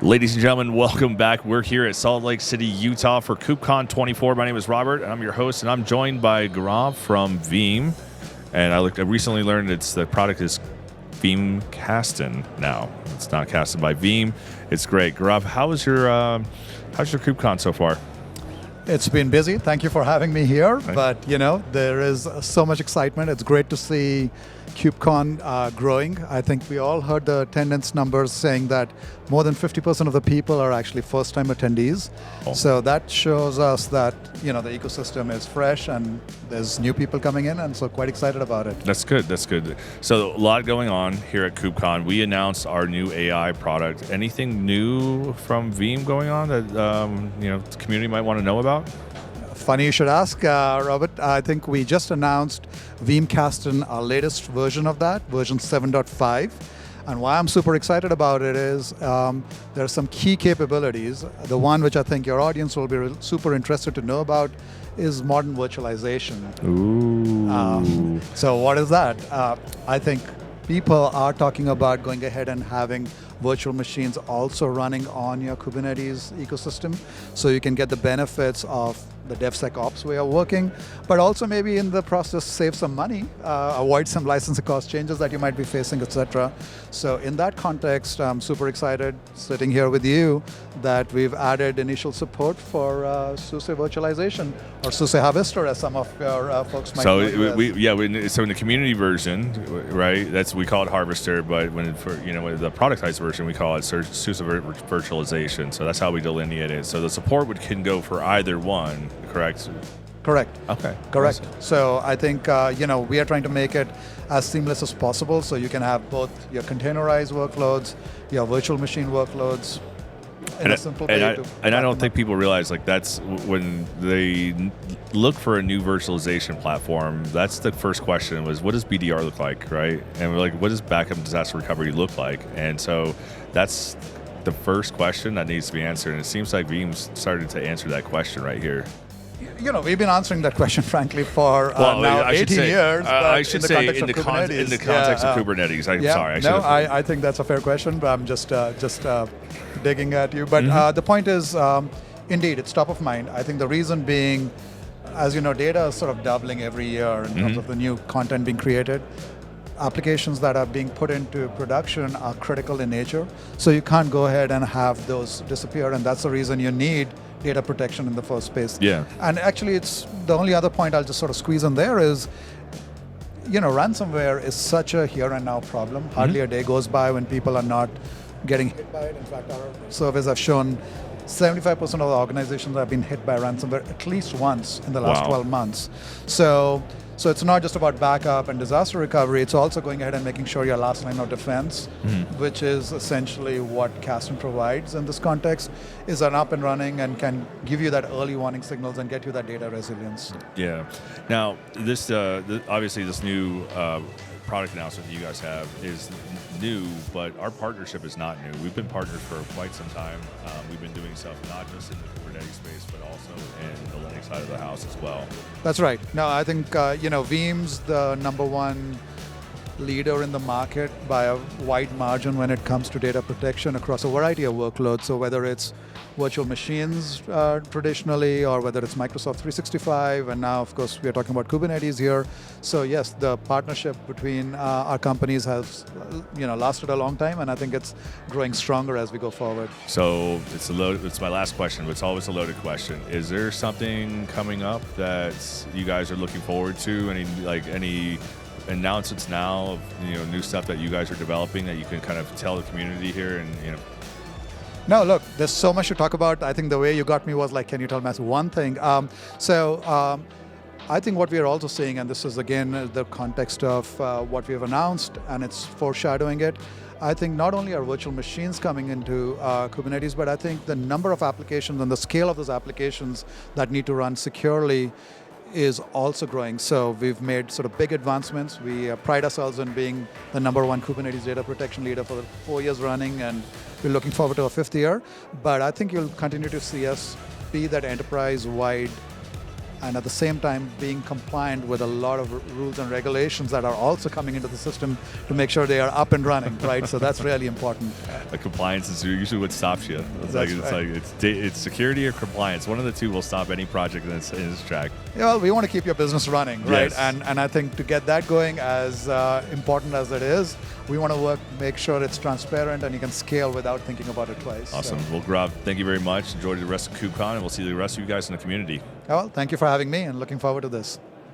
Ladies and gentlemen, welcome back. We're here at Salt Lake City, Utah for KubeCon 24. My name is Robert, and I'm your host, and I'm joined by Gaurav from Veeam. And I recently learned the product is Veeam Kasten now. It's not casted by Veeam. It's great. Gaurav, how's your KubeCon so far? It's been busy. Thank you for having me here. Right. But there is so much excitement. It's great to see KubeCon growing. I think we all heard the attendance numbers saying that more than 50% of the people are actually first-time attendees. Oh. So that shows us that the ecosystem is fresh and there's new people coming in, and so quite excited about it. That's good. That's good. So a lot going on here at KubeCon. We announced our new AI product. Anything new from Veeam going on that the community might want to know about? Funny you should ask, Robert. I think we just announced Veeam Kasten, our latest version of that, version 7.5. And why I'm super excited about it is there are some key capabilities. The one which I think your audience will be super interested to know about is modern virtualization. Ooh. So what is that? I think people are talking about going ahead and having virtual machines also running on your Kubernetes ecosystem, so you can get the benefits of the DevSecOps way of working, but also maybe in the process save some money, avoid some licensing cost changes that you might be facing, etc. So in that context, I'm super excited sitting here with you that we've added initial support for SUSE Virtualization, or SUSE Harvester, as some of your folks might know. So in the community version, right? We call it Harvester, but with the productized version, we call it SUSE Virtualization. So that's how we delineate it. So the support can go for either one. Correct? Correct. Okay. Correct. Awesome. So I think, we are trying to make it as seamless as possible, so you can have both your containerized workloads, your virtual machine workloads, in a simple way. I don't think people realize, that's when they look for a new virtualization platform, that's the first question was, what does BDR look like, right? And we're like, what does backup and disaster recovery look like? And so that's the first question that needs to be answered, and it seems like Veeam's started to answer that question right here. We've been answering that question, frankly, for now 18 years. I should say in the context of Kubernetes. I think that's a fair question, but I'm just digging at you. But the point is, indeed, it's top of mind. I think the reason being, as you know, data is sort of doubling every year in terms of the new content being created. Applications that are being put into production are critical in nature, so you can't go ahead and have those disappear, and that's the reason you need data protection in the first place. Yeah. And actually, it's the only other point I'll just sort of squeeze in there is, ransomware is such a here and now problem. Hardly a day goes by when people are not getting hit by it. In fact, our surveys have shown 75% of the organizations have been hit by ransomware at least once in the last 12 months. So it's not just about backup and disaster recovery, it's also going ahead and making sure your last line of defense, which is essentially what Kasten provides in this context, is up and running and can give you that early warning signals and get you that data resilience. Yeah. Now, this obviously this new product announcement you guys have is new, but our partnership is not new. We've been partners for quite some time. We've been doing stuff not just in the Kubernetes space, but also in the Linux side of the house as well. That's right. No, I think Veeam's the number one leader in the market by a wide margin when it comes to data protection across a variety of workloads. So whether it's virtual machines traditionally, or whether it's Microsoft 365, and now, of course, we are talking about Kubernetes here. So yes, the partnership between our companies has lasted a long time, and I think it's growing stronger as we go forward. So it's my last question, but it's always a loaded question. Is there something coming up that you guys are looking forward to? Any announcements now of new stuff that you guys are developing that you can kind of tell the community here and No, look, there's so much to talk about. I think the way you got me was can you tell me one thing? I think what we are also seeing, and this is again the context of what we have announced, and it's foreshadowing it. I think not only are virtual machines coming into Kubernetes, but I think the number of applications and the scale of those applications that need to run securely is also growing. So we've made sort of big advancements. We pride ourselves in being the number one Kubernetes data protection leader for 4 years running, and we're looking forward to our 5th year. But I think you'll continue to see us be that enterprise-wide and at the same time being compliant with a lot of rules and regulations that are also coming into the system to make sure they are up and running, right? So that's really important. Compliance is usually what stops you. It's security or compliance. One of the two will stop any project in its track. Yeah, well, we want to keep your business running, right? Yes. And I think to get that going, as important as it is, we want to make sure it's transparent and you can scale without thinking about it twice. Awesome. Well, Gaurav, thank you very much. Enjoy the rest of KubeCon, and we'll see the rest of you guys in the community. Well, thank you for having me and looking forward to this.